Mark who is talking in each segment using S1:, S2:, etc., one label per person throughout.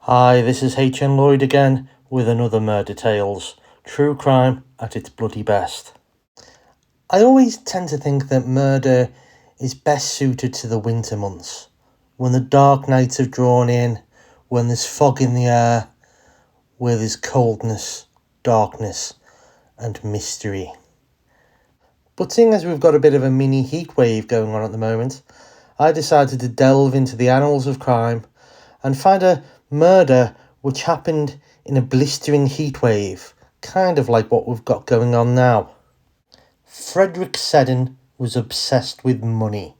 S1: Hi, this is Lloyd again with another Murder Tales. True crime at its bloody best. I always tend to think that murder is best suited to the winter months, when the dark nights have drawn in, when there's fog in the air, where there's coldness, darkness, and mystery. But seeing as we've got a bit of a mini heatwave going on at the moment, I decided to delve into the annals of crime and find a murder which happened in a blistering heatwave, kind of like what we've got going on now. Frederick Seddon was obsessed with money.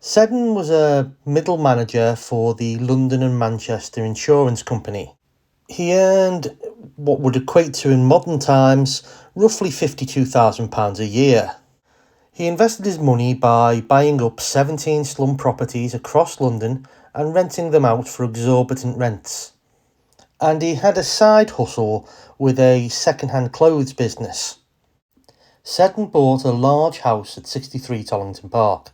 S1: Seddon was a middle manager for the London and Manchester Insurance Company. He earned what would equate to, in modern times, roughly £52,000 a year. He invested his money by buying up 17 slum properties across London and renting them out for exorbitant rents. And he had a side hustle with a second-hand clothes business. Seddon bought a large house at 63 Tollington Park.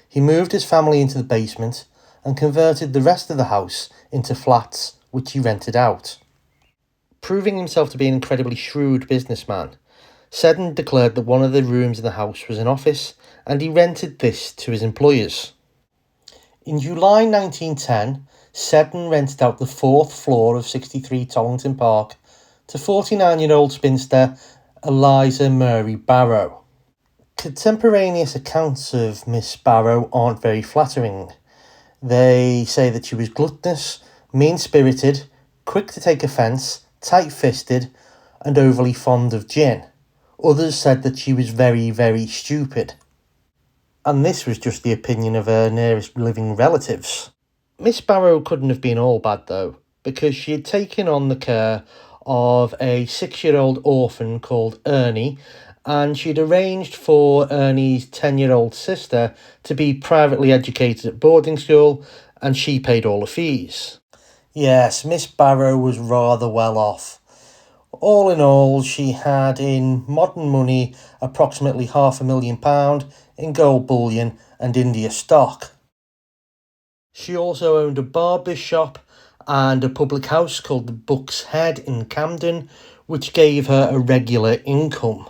S1: He moved his family into the basement and converted the rest of the house into flats which he rented out. Proving himself to be an incredibly shrewd businessman, Seddon declared that one of the rooms in the house was an office, and he rented this to his employers. In July 1910, Seddon rented out the 4th floor of 63 Tollington Park to 49-year-old spinster Eliza Mary Barrow. Contemporaneous accounts of Miss Barrow aren't very flattering. They say that she was gluttonous, mean-spirited, quick to take offence, tight-fisted, and overly fond of gin. Others said that she was very, very stupid. And this was just the opinion of her nearest living relatives. Miss Barrow couldn't have been all bad though, because she had taken on the care of a 6-year-old orphan called Ernie, and she'd arranged for Ernie's 10-year-old sister to be privately educated at boarding school, and she paid all the fees. Yes, Miss Barrow was rather well off. All in all, she had in modern money approximately £500,000 in gold bullion and India stock. She also owned a barber's shop and a public house called the Buck's Head in Camden, which gave her a regular income.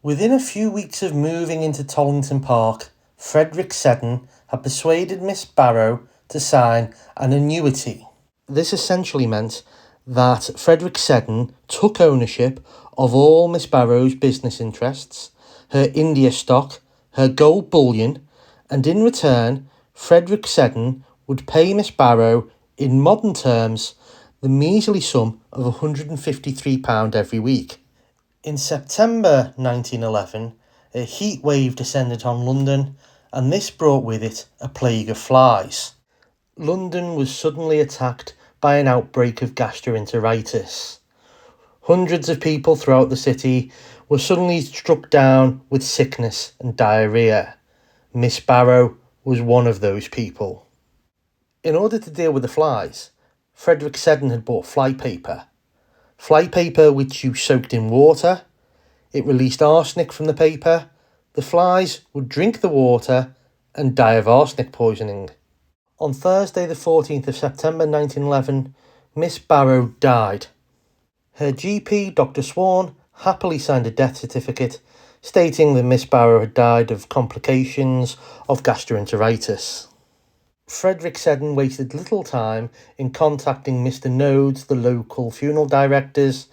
S1: Within a few weeks of moving into Tollington Park, Frederick Seddon had persuaded Miss Barrow to sign an annuity. This essentially meant that Frederick Seddon took ownership of all Miss Barrow's business interests, her India stock, her gold bullion, and in return, Frederick Seddon would pay Miss Barrow, in modern terms, the measly sum of £153 every week. In September 1911, a heat wave descended on London, and this brought with it a plague of flies. London was suddenly attacked by an outbreak of gastroenteritis. Hundreds of people throughout the city were suddenly struck down with sickness and diarrhoea. Miss Barrow was one of those people. In order to deal with the flies, Frederick Seddon had bought fly paper. Fly paper which you soaked in water. It released arsenic from the paper. The flies would drink the water and die of arsenic poisoning. On Thursday the 14th of September 1911, Miss Barrow died. Her GP, Dr. Swan, happily signed a death certificate stating that Miss Barrow had died of complications of gastroenteritis. Frederick Seddon wasted little time in contacting Mr. Nodes, the local funeral directors,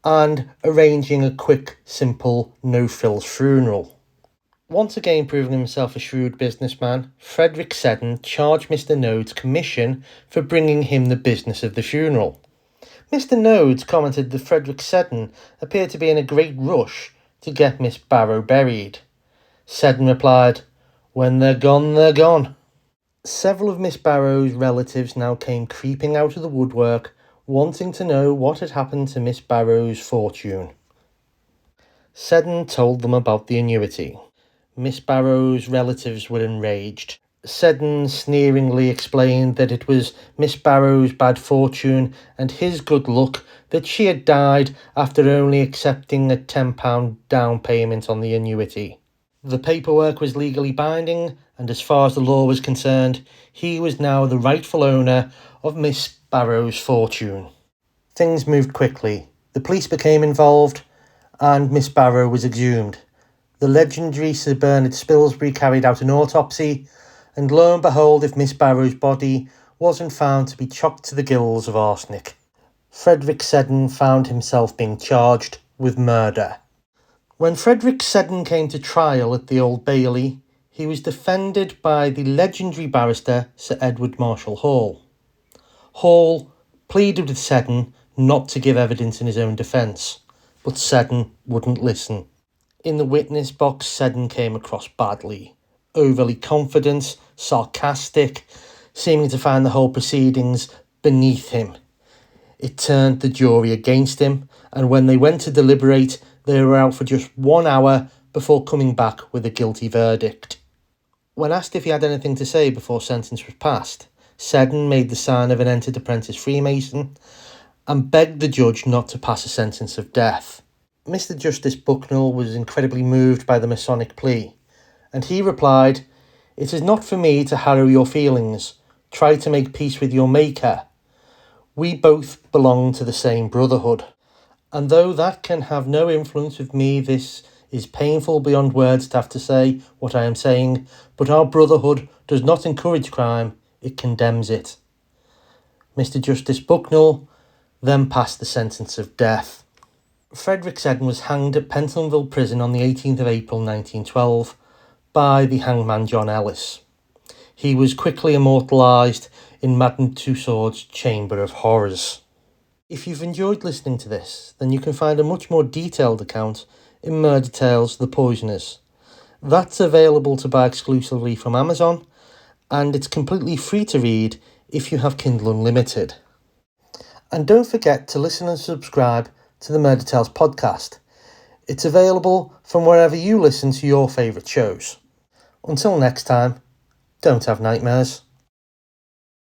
S1: and arranging a quick, simple, no-frills funeral. Once again proving himself a shrewd businessman, Frederick Seddon charged Mr. Nodes commission for bringing him the business of the funeral. Mr. Nodes commented that Frederick Seddon appeared to be in a great rush to get Miss Barrow buried. Seddon replied, "When they're gone, they're gone." Several of Miss Barrow's relatives now came creeping out of the woodwork, wanting to know what had happened to Miss Barrow's fortune. Seddon told them about the annuity. Miss Barrow's relatives were enraged. Seddon sneeringly explained that it was Miss Barrow's bad fortune and his good luck that she had died after only accepting a £10 down payment on the annuity. The paperwork was legally binding, and as far as the law was concerned, he was now the rightful owner of Miss Barrow's fortune. Things moved quickly. The police became involved and Miss Barrow was exhumed. The legendary Sir Bernard Spilsbury carried out an autopsy, and lo and behold, if Miss Barrow's body wasn't found to be chocked to the gills of arsenic. Frederick Seddon found himself being charged with murder. When Frederick Seddon came to trial at the Old Bailey, he was defended by the legendary barrister Sir Edward Marshall Hall. Hall pleaded with Seddon not to give evidence in his own defence, but Seddon wouldn't listen. In the witness box, Seddon came across badly, overly confident, sarcastic, seeming to find the whole proceedings beneath him. It turned the jury against him, and when they went to deliberate, they were out for just 1 hour before coming back with a guilty verdict. When asked if he had anything to say before sentence was passed, Seddon made the sign of an entered apprentice Freemason and begged the judge not to pass a sentence of death. Mr. Justice Bucknell was incredibly moved by the Masonic plea, and he replied, "It is not for me to harrow your feelings. Try to make peace with your Maker. We both belong to the same brotherhood. And though that can have no influence with me, this is painful beyond words to have to say what I am saying, but our brotherhood does not encourage crime, it condemns it." Mr. Justice Bucknell then passed the sentence of death. Frederick Seddon was hanged at Pentonville Prison on the 18th of April 1912 by the hangman John Ellis. He was quickly immortalised in Madame Tussauds' Chamber of Horrors. If you've enjoyed listening to this, then you can find a much more detailed account in Murder Tales: The Poisoners. That's available to buy exclusively from Amazon, and it's completely free to read if you have Kindle Unlimited. And don't forget to listen and subscribe to the Murder Tales podcast. It's available from wherever you listen to your favourite shows. Until next time, don't have nightmares.